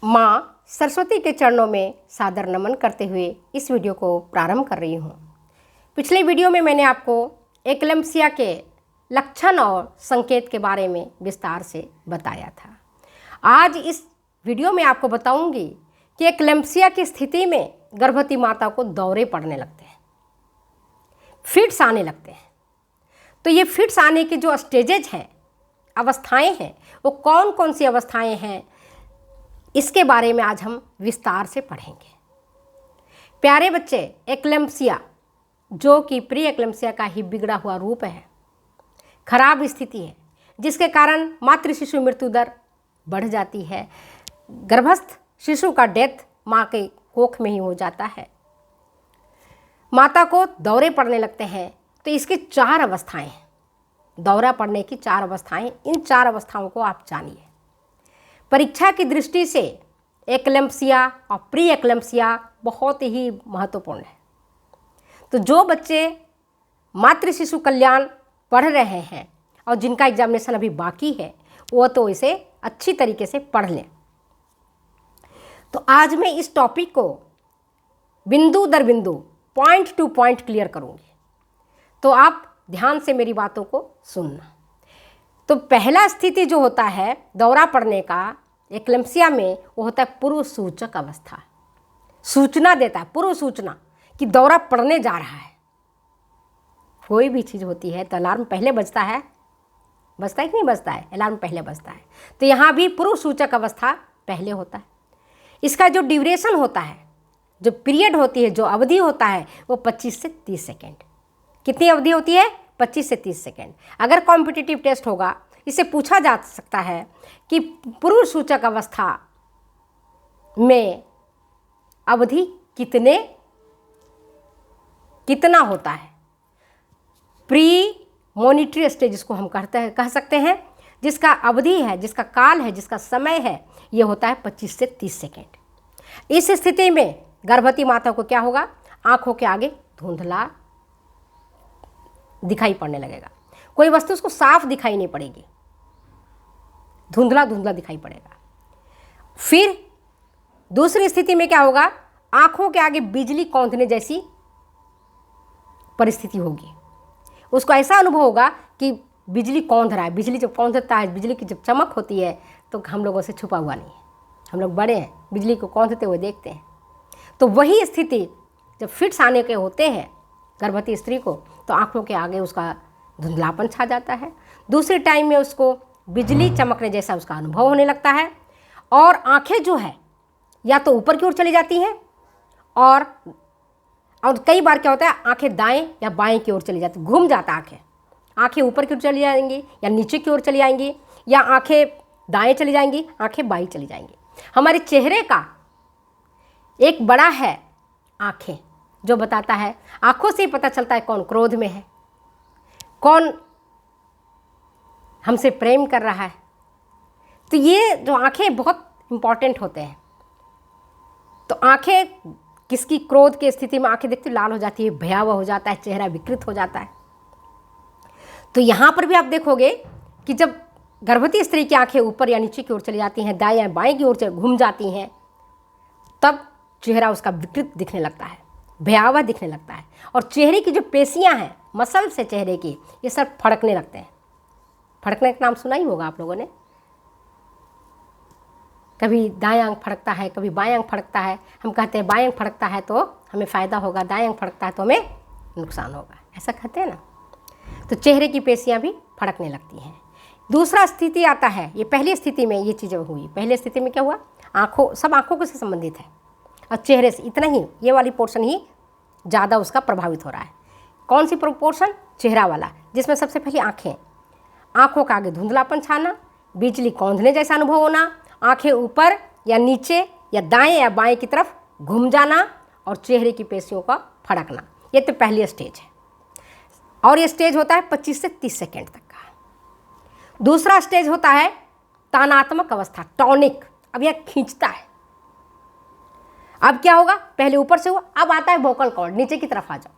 माँ सरस्वती के चरणों में सादर नमन करते हुए इस वीडियो को प्रारंभ कर रही हूँ। पिछले वीडियो में मैंने आपको एक्लेम्पसिया के लक्षण और संकेत के बारे में विस्तार से बताया था। आज इस वीडियो में आपको बताऊंगी कि एक्लेम्पसिया की स्थिति में गर्भवती माता को दौरे पड़ने लगते हैं, फिट्स आने लगते हैं। तो ये फिट्स आने के जो स्टेजेज हैं, अवस्थाएं हैं, वो कौन कौन सी अवस्थाएं हैं, इसके बारे में आज हम विस्तार से पढ़ेंगे। प्यारे बच्चे, एक्लेम्पसिया जो कि प्री एक्लेम्पसिया का ही बिगड़ा हुआ रूप है, खराब स्थिति है, जिसके कारण मातृ शिशु मृत्यु दर बढ़ जाती है। गर्भस्थ शिशु का डेथ माँ के कोख में ही हो जाता है। माता को दौरे पड़ने लगते हैं। तो इसकी 4 अवस्थाएं हैं, दौरा पड़ने की 4 अवस्थाएं। इन 4 अवस्थाओं को आप जानिए। परीक्षा की दृष्टि से एक्लेम्पसिया और प्री एक्लेम्पसिया बहुत ही महत्वपूर्ण है। तो जो बच्चे मातृ शिशु कल्याण पढ़ रहे हैं और जिनका एग्जामिनेशन अभी बाकी है, वो तो इसे अच्छी तरीके से पढ़ लें। तो आज मैं इस टॉपिक को बिंदु दर बिंदु, पॉइंट टू पॉइंट क्लियर करूँगी, तो आप ध्यान से मेरी बातों को सुनना। तो पहला स्थिति जो होता है दौरा पड़ने का एक्लेम्पसिया में, वो होता है पूर्व सूचक अवस्था। सूचना देता है, पूर्व सूचना कि दौरा पड़ने जा रहा है। कोई भी चीज़ होती है तो अलार्म पहले बजता है कि नहीं बजता है? अलार्म पहले बजता है। तो यहाँ भी पूर्व सूचक अवस्था पहले होता है। इसका जो ड्यूरेशन होता है, जो पीरियड होती है, जो अवधि होता है, वो 25 से 30 सेकेंड। कितनी अवधि होती है? 25 से 30 सेकेंड। अगर कॉम्पिटिटिव टेस्ट होगा, इससे पूछा जा सकता है कि पूर्व सूचक अवस्था में अवधि कितना होता है। प्री मॉनिटरी स्टेज जिसको हम कह सकते हैं, जिसका अवधि है, जिसका काल है, जिसका समय है, ये होता है 25 से 30 सेकेंड। इस स्थिति में गर्भवती माता को क्या होगा? आंखों के आगे धुंधला दिखाई पड़ने लगेगा। कोई वस्तु उसको साफ दिखाई नहीं पड़ेगी, धुंधला धुंधला दिखाई पड़ेगा। फिर दूसरी स्थिति में क्या होगा? आंखों के आगे बिजली कौंधने जैसी परिस्थिति होगी। उसको ऐसा अनुभव होगा कि बिजली कौंध रहा है। बिजली जब कौंधता है, बिजली की जब चमक होती है, तो हम लोगों से छुपा हुआ नहीं है। हम लोग बड़े हैं, बिजली को कौंधते हुए देखते हैं। तो वही स्थिति जब फिट्स आने के होते हैं गर्भवती स्त्री को, तो आंखों के आगे उसका धुंधलापन छा जाता है। दूसरे टाइम में उसको बिजली चमकने जैसा उसका अनुभव होने लगता है, और आंखें जो है या तो ऊपर की ओर चली जाती हैं, और कई बार क्या होता है, आंखें दाएं या बाएं की ओर चली जाती, घूम जाता आंखें ऊपर की ओर चली जाएंगी या नीचे की ओर चली जाएंगी, या आंखें दाएं चली जाएंगी, आंखें बाएं चली जाएंगी। हमारे चेहरे का एक बड़ा है आंखें, जो बताता है, आंखों से ही पता चलता है कौन क्रोध में है, कौन हमसे प्रेम कर रहा है। तो ये जो आंखें बहुत इंपॉर्टेंट होते हैं। तो आंखें किसकी क्रोध की स्थिति में आंखें देखते लाल हो जाती है, भयावह हो जाता है, चेहरा विकृत हो जाता है। तो यहाँ पर भी आप देखोगे कि जब गर्भवती स्त्री की आंखें ऊपर या नीचे की ओर चली जाती हैं, दाएं या बाएं की ओर घूम जाती हैं, तब चेहरा उसका विकृत दिखने लगता है, भयावह दिखने लगता है। और चेहरे की जो पेशियां हैं, मसल्स से चेहरे की, ये सब फड़कने लगते हैं। फड़कने का नाम सुना ही होगा आप लोगों ने। कभी दायां अंग फड़कता है, कभी बायां अंग फड़कता है। हम कहते हैं बायां अंग फड़कता है तो हमें फ़ायदा होगा, दायां अंग फड़कता है तो हमें नुकसान होगा, ऐसा कहते हैं ना। तो चेहरे की पेशियां भी फड़कने लगती हैं। दूसरा स्थिति आता है, ये पहली स्थिति में ये चीज़ें हुई। पहली स्थिति में क्या हुआ? सब आँखों से संबंधित है, और चेहरे से इतना ही, ये वाली पोर्शन ही ज़्यादा उसका प्रभावित हो रहा है। कौन सी पोर्शन? चेहरा वाला, जिसमें सबसे पहले आँखों का आगे धुंधलापन छाना, बिजली कौंधने जैसा अनुभव होना, आंखें ऊपर या नीचे या दाएं या बाएं की तरफ घूम जाना, और चेहरे की पेशियों का फड़कना। ये तो पहली स्टेज है, और ये स्टेज होता है 25 से 30 सेकेंड तक का। दूसरा स्टेज होता है तानात्मक अवस्था, टॉनिक। अब यह खींचता है। अब क्या होगा? पहले ऊपर से हुआ, अब आता है वोकल कॉर्ड, नीचे की तरफ आ जाओ।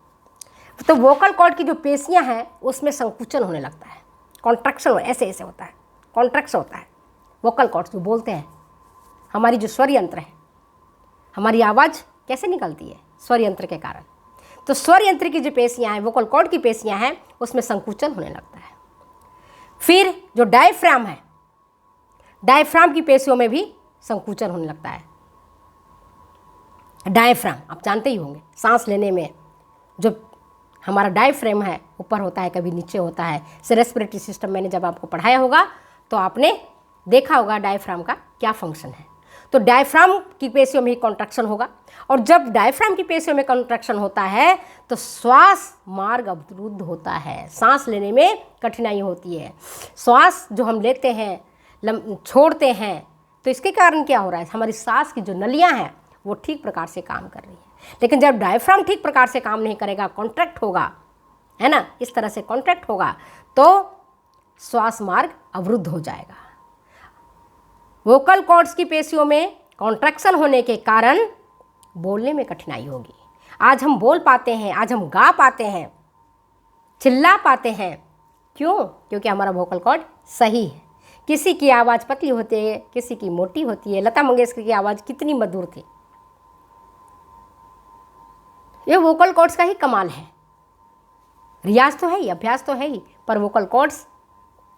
तो वोकल कॉर्ड की जो पेशियां हैं उसमें संकुचन होने लगता है, कॉन्ट्रैक्शन, ऐसे होता है, कॉन्ट्रैक्शन होता है। वोकल कॉर्ड्स जो बोलते हैं, हमारी जो स्वर यंत्र है, हमारी आवाज़ कैसे निकलती है? स्वर यंत्र के कारण। तो स्वर यंत्र की जो पेशियाँ हैं, वोकल कॉर्ड की पेशियाँ हैं, उसमें संकुचन होने लगता है। फिर जो डायफ्राम है, डायफ्राम की पेशियों में भी संकुचन होने लगता है। डायफ्राम आप जानते ही होंगे, सांस लेने में जो हमारा डायफ्राम है ऊपर होता है, कभी नीचे होता है। से रेस्पिरेटरी सिस्टम मैंने जब आपको पढ़ाया होगा तो आपने देखा होगा डायफ्राम का क्या फंक्शन है। तो डायफ्राम की पेशियों में ही कॉन्ट्रैक्शन होगा, और जब डायफ्राम की पेशियों में कॉन्ट्रैक्शन होता है तो श्वास मार्ग अवरुद्ध होता है, सांस लेने में कठिनाई होती है। श्वास जो हम लेते हैं, छोड़ते हैं, तो इसके कारण क्या हो रहा है? हमारी सांस की जो नलियाँ हैं वो ठीक प्रकार से काम कर रही है। लेकिन जब डायफ्राम ठीक प्रकार से काम नहीं करेगा, कॉन्ट्रैक्ट होगा, है ना, इस तरह से कॉन्ट्रैक्ट होगा, तो श्वास मार्ग अवरुद्ध हो जाएगा। वोकल कॉर्ड्स की पेशियों में कॉन्ट्रैक्शन होने के कारण बोलने में कठिनाई होगी। आज हम बोल पाते हैं, आज हम गा पाते हैं, चिल्ला पाते हैं, क्यों? क्योंकि हमारा वोकल कॉर्ड सही है। किसी की आवाज़ पतली होती है, किसी की मोटी होती है। लता मंगेशकर की आवाज़ कितनी मधुर थी। ये वोकल कॉर्ड्स का ही कमाल है। रियाज तो है ही, अभ्यास तो है ही, पर वोकल कॉर्ड्स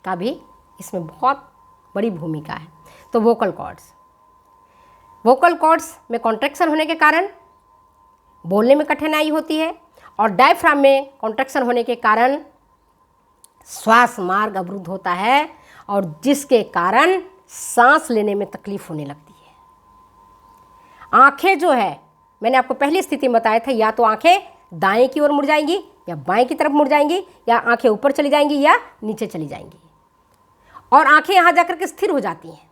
का भी इसमें बहुत बड़ी भूमिका है। तो वोकल कॉर्ड्स में कॉन्ट्रैक्शन होने के कारण बोलने में कठिनाई होती है, और डायफ्राम में कॉन्ट्रैक्शन होने के कारण श्वास मार्ग अवरुद्ध होता है, और जिसके कारण सांस लेने में तकलीफ होने लगती है। आंखें जो है, मैंने आपको पहली स्थिति में बताया था, या तो आंखें दाएं की ओर मुड़ जाएंगी या बाएं की तरफ मुड़ जाएंगी, या आंखें ऊपर चली जाएंगी या नीचे चली जाएंगी, और आंखें यहाँ जाकर के स्थिर हो जाती हैं।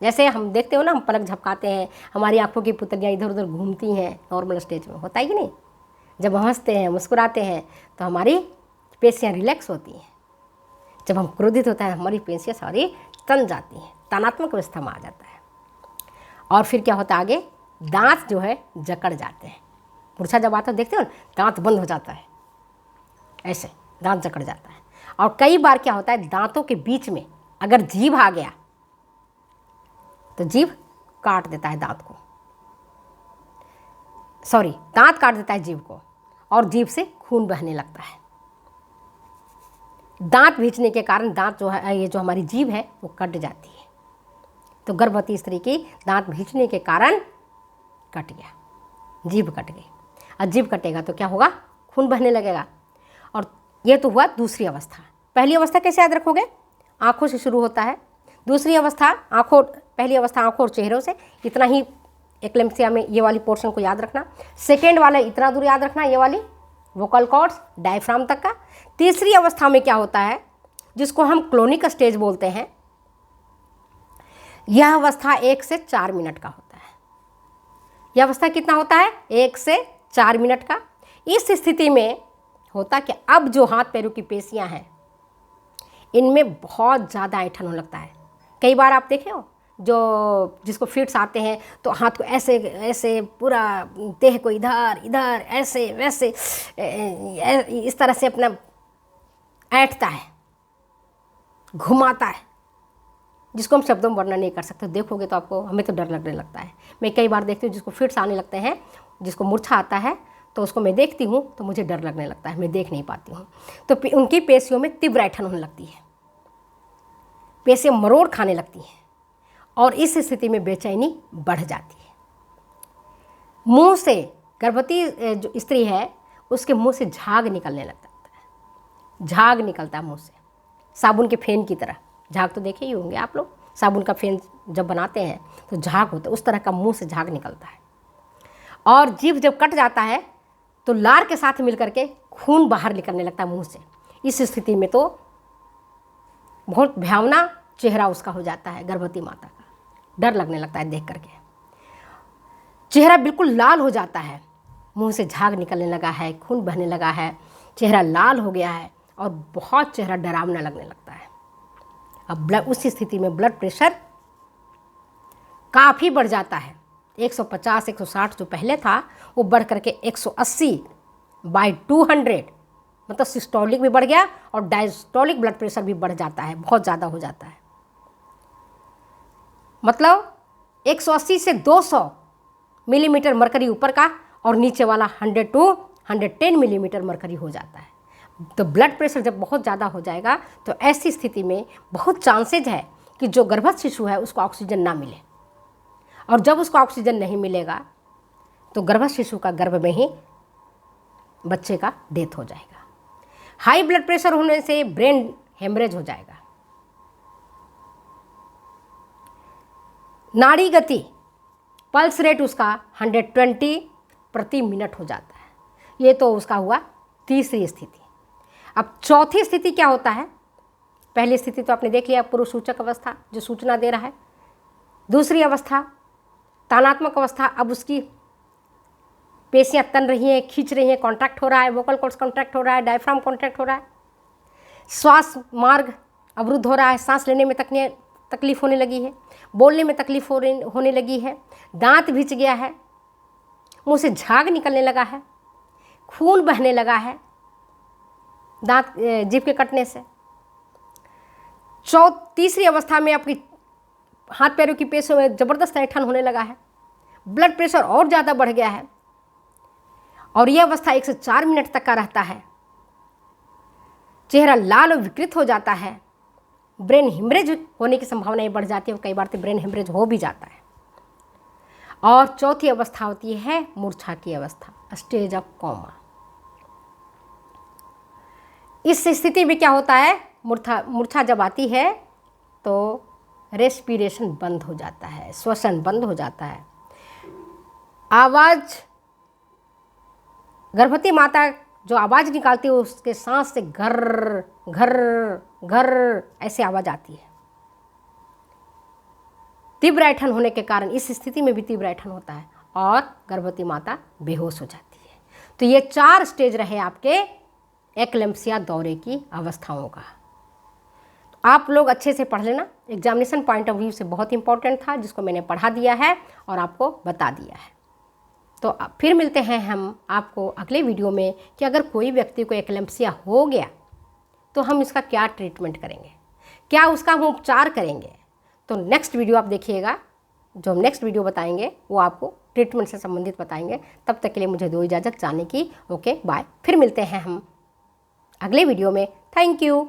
जैसे हम देखते हो ना, हम पलक झपकाते हैं, हमारी आंखों की पुतलियाँ इधर उधर घूमती हैं, नॉर्मल स्टेज में होता है कि नहीं? जब हम हंसते हैं, मुस्कुराते हैं, तो हमारी पेशियाँ रिलैक्स होती हैं। जब हम क्रोधित होता है, हमारी पेशियाँ सारी तन जाती हैं, तनात्मक अवस्था में आ जाता है। और फिर क्या होता है आगे? दांत जो है जकड़ जाते हैं। मूर्छा जब आता है, देखते हो ना, दांत बंद हो जाता है, ऐसे दांत जकड़ जाता है। और कई बार क्या होता है, दांतों के बीच में अगर जीभ आ गया तो जीभ काट देता है दांत को, दांत काट देता है जीभ को, और जीभ से खून बहने लगता है। दांत भींचने के कारण दांत जो है, ये जो हमारी जीभ है वो कट जाती है। तो गर्भवती स्त्री की दांत भींचने के कारण कट गया, जीभ कट गई। और जीभ कटेगा तो क्या होगा? खून बहने लगेगा। और ये तो हुआ दूसरी अवस्था। पहली अवस्था कैसे याद रखोगे? आँखों से शुरू होता है। दूसरी अवस्था पहली अवस्था आँखों और चेहरों से, इतना ही एक्लेम्प्सिया में ये वाली पोर्शन को याद रखना। सेकेंड वाला इतना दूर याद रखना, ये वाली वोकल कॉर्ड्स डायफ्राम तक का। तीसरी अवस्था में क्या होता है, जिसको हम क्लोनिक स्टेज बोलते हैं, यह अवस्था 1 से 4 मिनट का होता है। यह अवस्था कितना होता है? 1 से 4 मिनट का। इस स्थिति में होता कि अब जो हाथ पैरों की पेशियां हैं, इनमें बहुत ज़्यादा ऐंठन होने लगता है। कई बार आप देखे हो, जिसको फिट्स आते हैं तो हाथ को ऐसे ऐसे पूरा देह को इधर इधर ऐसे वैसे इस तरह से अपना ऐंठता है, घुमाता है, जिसको हम शब्दों में वर्णन नहीं कर सकते। देखोगे तो आपको, हमें तो डर लगने लगता है। मैं कई बार देखती हूँ जिसको फिट्स आने लगते हैं, जिसको मूर्छा आता है, तो उसको मैं देखती हूँ तो मुझे डर लगने लगता है, मैं देख नहीं पाती हूँ। तो उनकी पेशियों में तीव्र ऐंठन होने लगती है, पेशियाँ मरोड़ खाने लगती हैं, और इस स्थिति में बेचैनी बढ़ जाती है। मुंह से, गर्भवती जो स्त्री है उसके मुंह से झाग निकलने लगता है। झाग निकलता है मुंह से, साबुन के फेन की तरह। झाग तो देखे ही होंगे आप लोग, साबुन का फेन जब बनाते हैं तो झाग होता है, उस तरह का मुंह से झाग निकलता है। और जीभ जब कट जाता है तो लार के साथ मिलकर के खून बाहर निकलने लगता है मुंह से। इस स्थिति में तो बहुत भयावना चेहरा उसका हो जाता है, गर्भवती माता का। डर लगने लगता है देख करके। चेहरा बिल्कुल लाल हो जाता है, मुंह से झाग निकलने लगा है, खून बहने लगा है, चेहरा लाल हो गया है, और बहुत चेहरा डरावना लगने लगता है। अब उस स्थिति में ब्लड प्रेशर काफ़ी बढ़ जाता है। 150 160 जो पहले था वो बढ़ करके 180/200, मतलब सिस्टोलिक भी बढ़ गया और डायस्टोलिक ब्लड प्रेशर भी बढ़ जाता है, बहुत ज़्यादा हो जाता है। मतलब 180 से 200 मिलीमीटर मरकरी ऊपर का और नीचे वाला 100 टू 110 मिलीमीटर मरकरी हो जाता है। तो ब्लड प्रेशर जब बहुत ज़्यादा हो जाएगा तो ऐसी स्थिति में बहुत चांसेज है कि जो गर्भस्थ शिशु है उसको ऑक्सीजन ना मिले, और जब उसको ऑक्सीजन नहीं मिलेगा तो गर्भस्थ शिशु का गर्भ में ही बच्चे का डेथ हो जाएगा। हाई ब्लड प्रेशर होने से ब्रेन हेमरेज हो जाएगा। नाड़ी गति, पल्स रेट उसका 120 प्रति मिनट हो जाता है। ये तो उसका हुआ तीसरी स्थिति। अब चौथी स्थिति क्या होता है? पहली स्थिति तो आपने देख लिया, पूर्व सूचक अवस्था जो सूचना दे रहा है। दूसरी अवस्था तानात्मक अवस्था, अब उसकी पेशियां तन रही हैं, खींच रही हैं, कॉन्ट्रैक्ट हो रहा है, वोकल कॉर्ड्स कॉन्ट्रैक्ट हो रहा है, डायफ्राम कॉन्ट्रैक्ट हो रहा है, श्वास मार्ग अवरुद्ध हो रहा है, सांस लेने में तकलीफ होने लगी है, बोलने में तकलीफ होने लगी है, दांत भिंच गया है, मुंह से झाग निकलने लगा है, खून बहने लगा है दांत जीभ के कटने से। तीसरी अवस्था में आपकी हाथ पैरों की पेशियों में ज़बरदस्त ऐंठन होने लगा है, ब्लड प्रेशर और ज़्यादा बढ़ गया है, और यह अवस्था 1 से 4 मिनट तक का रहता है। चेहरा लाल और विकृत हो जाता है, ब्रेन हेमरेज होने की संभावनाएं बढ़ जाती है, और कई बार तो ब्रेन हेमरेज हो भी जाता है। और चौथी अवस्था होती है मूर्छा की अवस्था, स्टेज ऑफ कोमा। इस स्थिति में क्या होता है? मूर्छा जब आती है तो रेस्पिरेशन बंद हो जाता है, श्वसन बंद हो जाता है, आवाज़, गर्भवती माता जो आवाज़ निकालती है उसके सांस से घर घर घर ऐसे आवाज़ आती है। तीव्र ऐंठन होने के कारण इस स्थिति में भी तीव्र ऐंठन होता है और गर्भवती माता बेहोश हो जाती है। तो ये 4 स्टेज रहे आपके एक्लेम्पसिया दौरे की अवस्थाओं का। तो आप लोग अच्छे से पढ़ लेना, एग्जामिनेशन पॉइंट ऑफ व्यू से बहुत इंपॉर्टेंट था, जिसको मैंने पढ़ा दिया है और आपको बता दिया है। तो फिर मिलते हैं हम आपको अगले वीडियो में कि अगर कोई व्यक्ति को एक्लेम्पसिया हो गया तो हम इसका क्या ट्रीटमेंट करेंगे, क्या उसका हम उपचार करेंगे। तो नेक्स्ट वीडियो आप देखिएगा, जो हम नेक्स्ट वीडियो बताएंगे वो आपको ट्रीटमेंट से संबंधित बताएंगे। तब तक के लिए मुझे दो इजाज़त जाने की। Okay bye. फिर मिलते हैं हम अगले वीडियो में। Thank you.